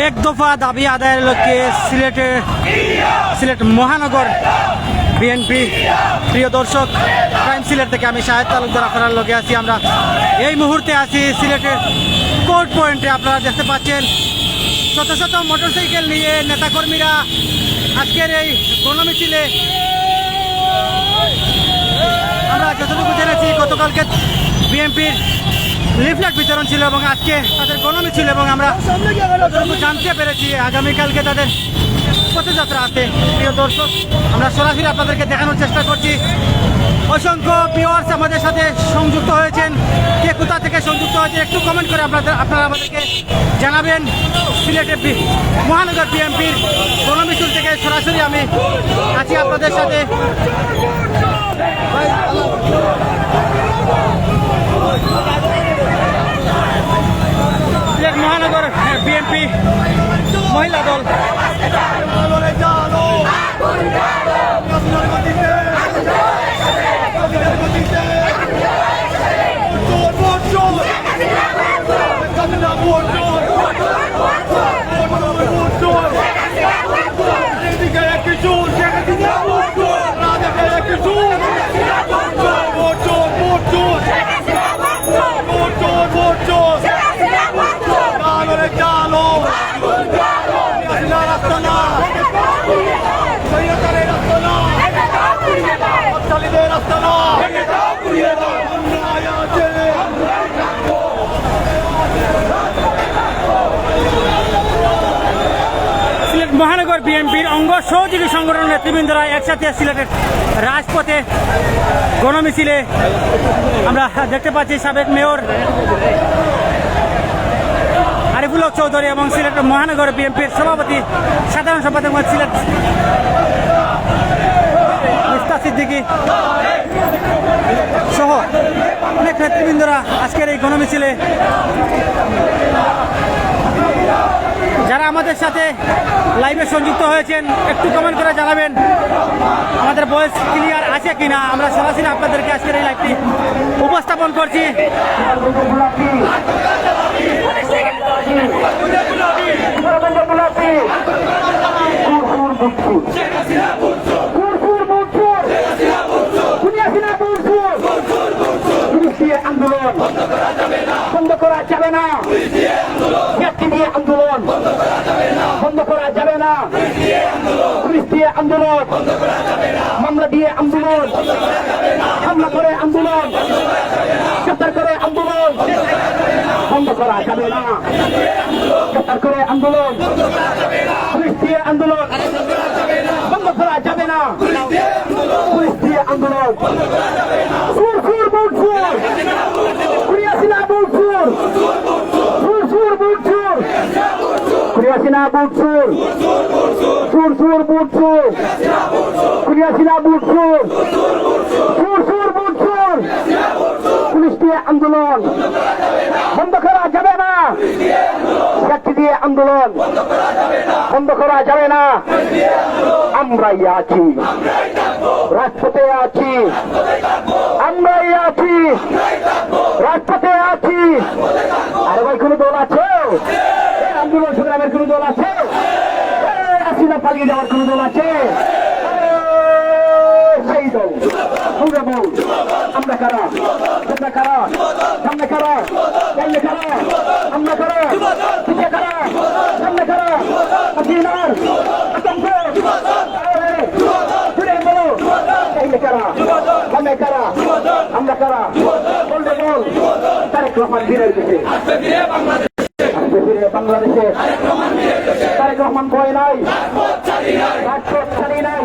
এক দফা দাবি আদায়ের লক্ষ্যে সিলেট মহানগর বিএনপি প্রিয় দর্শক, প্রাইম সিলেট থেকে আমি শাহেদ তালুকদার আপনার লগে আছি। আমরা এই মুহূর্তে আছি সিলেটের কোর্ট পয়েন্টে। আপনারা দেখতে পাচ্ছেন শত শত মোটরসাইকেল নিয়ে নেতাকর্মীরা আজকের এই গণমিছিলে। আমরা যতটুকু জেনেছি গতকালকে বিএনপির লিফলেট বিতরণ ছিল এবং আজকে তাদের গণমিছিল, এবং আমরা যতটুকু জানতে পেরেছি আগামীকালকে তাদের পথযাত্রা আছে। প্রিয় দর্শক, আমরা সরাসরি আপনাদেরকে দেখানোর চেষ্টা করছি। অসংখ্য ভিউয়ার্স আমাদের সাথে সংযুক্ত হয়েছেন। কে কোথা থেকে সংযুক্ত হয়েছে একটু কমেন্ট করে আপনারা আমাদেরকে জানাবেন। সিলেটের মহানগর বিএনপির গণমিছিল থেকে সরাসরি আমি আছি আপনাদের সাথে। সিলেট মহানগর বিএনপি মহিলা দল মহানগর বিএনপির অঙ্গ সহযোগী সংগঠনের নেতৃবৃন্দরা একসাথে সিলেটের রাজপথে গণমিছিলে। আমরা দেখতে পাচ্ছি সাবেক মেয়র আরিফুল হক চৌধুরী এবং সিলেট মহানগর বিএনপির সভাপতি সাধারণ সম্পাদক সিলেট মিস্তা সিদ্দিকী সহ অনেক নেতৃবৃন্দরা আজকের এই গণমিছিলে। যারা আমাদের সাথে লাইভে সংযুক্ত হয়েছেন একটু কমেন্ট করে জানাবেন আমাদের ভয়েস ক্লিয়ার আছে কিনা। আমরা সরাসরি আপনাদেরকে আজকের এই লাইভটি উপস্থাপন করছি। আন্দোলন বন্ধ করা যাবে না, আন্দোলন বন্ধ করা যাবে না, পুলিশ দিয়ে আন্দোলন, মামলা দিয়ে আন্দোলন, হামলা করে আন্দোলন, গ্রেফতার করে আন্দোলন বন্ধ করা যাবে না, গ্রেফতার করে আন্দোলন, পুলিশ দিয়ে আন্দোলন বন্ধ করা যাবে না, পুলিশ দিয়ে আন্দোলন পুলিশ দিয়ে আন্দোলন বন্ধ করা যাবে না, শক্তি দিয়ে আন্দোলন বন্ধ করা যাবে না। আমরাই আছি, রাজপথে আছি, আমরাই আছি, রাজপথে আছি। আরে ভাই, কোন দল আছে? আন্দোলন সংগ্রামের কোন দল আছে? আসিনা পালিয়ে যাওয়ার কোন দল আছে? সেই দল আমরা কারা, তোমরা কারা, সামনে কারা, সামনে কারা, আমরা কারা, পিছিয়ে কারা, সামনে কারা, হাসিনার আতঙ্ক ফিরে বলো, সামনে কারা, সামনে কারা, আমরা কারা, বলবে বল। তারেক রহমান দিনের দেশে বাংলাদেশে তারেক রহমান ভয় নাই, রাজপথ ছাড়ি নাই,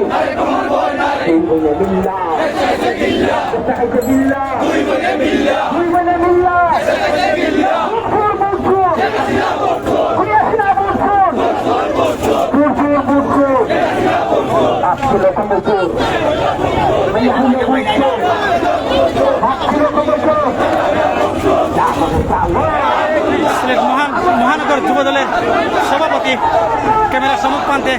সিলেট মহানগর যুব দলের সভাপতি ক্যামেরা সম্মুখ প্রান্তে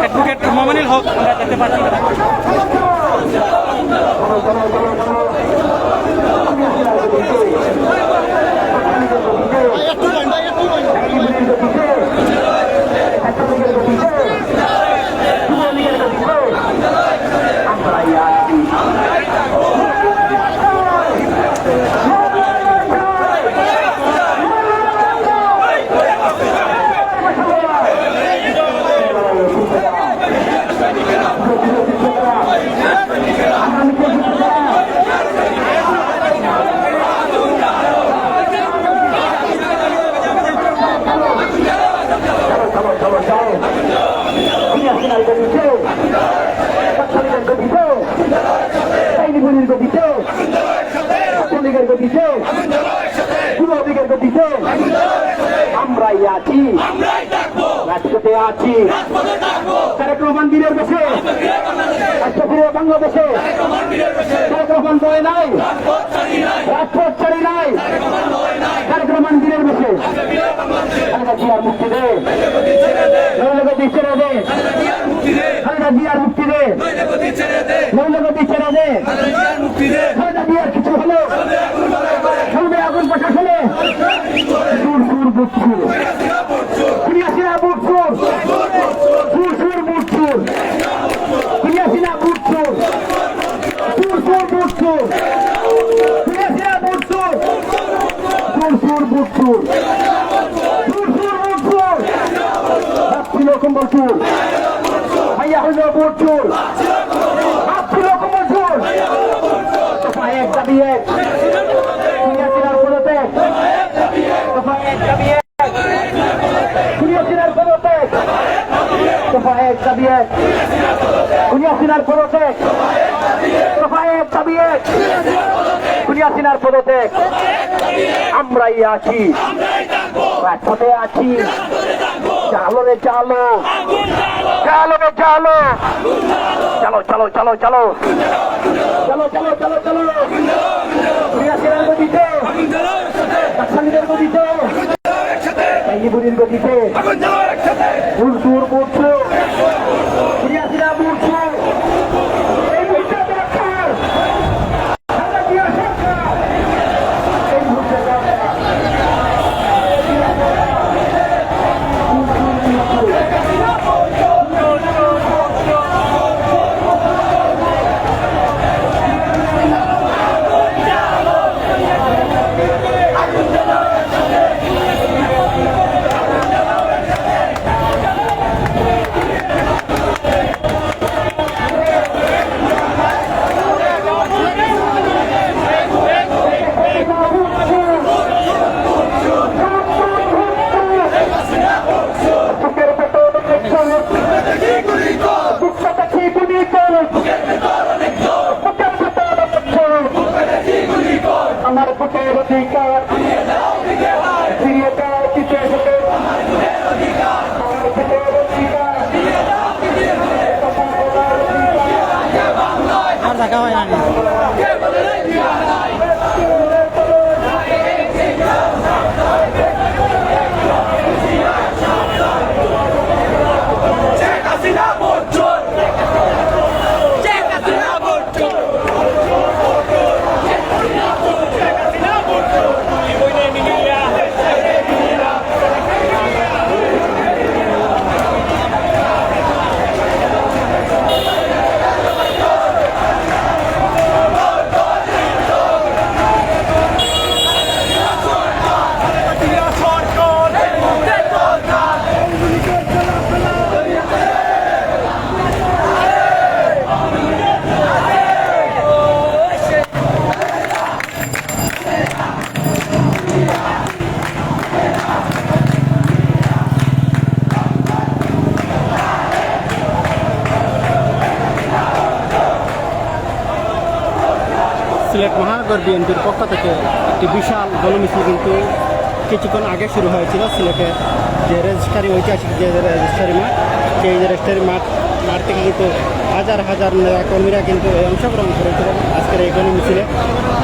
অ্যাডভোকেট মোমিনুল হক আমরা দেখতে পাচ্ছি। আমরাই আছি, রাজপথে আছি। তারেক রহমান বীরের বেশে, রাষ্ট্রপ্রিয় বাংলাদেশে তারেক রহমান বয়ে নাই, রাজপথ ছাড়ি নাই। তারেক রহমান বীরের বেশে খালেদা জিয়ার মুক্তি দে, নইলে গদি ছেড়ে দে। খালেদা জিয়ার মুক্তি দে, নইলে গদি ছেড়ে দে। খালেদা জিয়ার কিছু হলো চলবে আগুন প্রশাসনে। সুর সুর বুট সুর, কুড়িয়াশিরা বুট সুর, সুর সুর বুট সুর, কুড়িয়াশিরা বুট সুর, সুর সুর বুট সুর, কুড়িয়াশিরা বুট সুর, সুর সুর বুট সুর, সুর সুর বুট সুর। ছিল কম্বল সুর, ভাইয়া হইল বুট সুর, ছিল কম্বল সুর। দফা এক দাবি এক, কুড়িয়াশিরার পদত্যাগ, দফা এক দাবি এক, কুড়িয়াশিরার পদত্যাগ, দফা এক দাবি এক, কুড়িয়াশিরার পদত্যাগ, দফা এক দাবি এক, কুড়িয়াশিরার পদত্যাগ। আমরাই আছি, রাজপথে আছি। চালো রে চালো, চালো রে চালো, চলো চলো চলো চলো চলো চলো চলো চলো। কুড়িয়াশিরার গতিতে, রাজধানীদের গতিতে, বুড়ির গতিতে, সুর সুর বুটছো, কুড়িয়াশিরা বুটছো। এই মুহূর্তে দরকার খালেদা জিয়া সরকার, এই মুহূর্তে দরকার। আমার ভোটের অধিকার ফিরিয়ে দাও দিতে হবে। আমার ভোটের অধিকার আর দেখা হয় না। সিলেট মহানগর বিএনপির পক্ষ থেকে একটি বিশাল দলমিছিল কিন্তু কিছুক্ষণ আগে শুরু হয়েছিল। সিলেটের যে রেজিস্ট্রারি ঐতিহাসিক যে রেজিস্ট্রারি মাঠ, সেই রেজিস্ট্রারি মাঠ থেকে কিন্তু হাজার হাজার কর্মীরা কিন্তু অংশগ্রহণ করেছিলেন আজকের এই গণমিছিলে।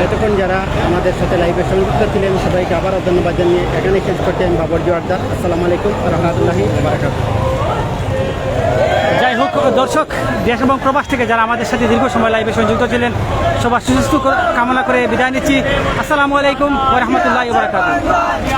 এতক্ষণ যারা আমাদের সাথে লাইভে সংযুক্ত ছিলেন সবাইকে আবারও ধন্যবাদ জানিয়ে এখানে শেষ করতে আমি বাবর জোয়ারদার। আসসালামু আলাইকুম রহমতুল্লাহি বারাকাতুহু। যাই হোক দর্শক, দেশ এবং প্রবাস থেকে যারা আমাদের সাথে দীর্ঘ সময় লাইভে সংযুক্ত ছিলেন সবার সুস্বাস্থ্য কামনা করে বিদায় নিচ্ছি। আসসালামু আলাইকুম ওয়া রাহমাতুল্লাহি ওয়া বারাকাতুহু।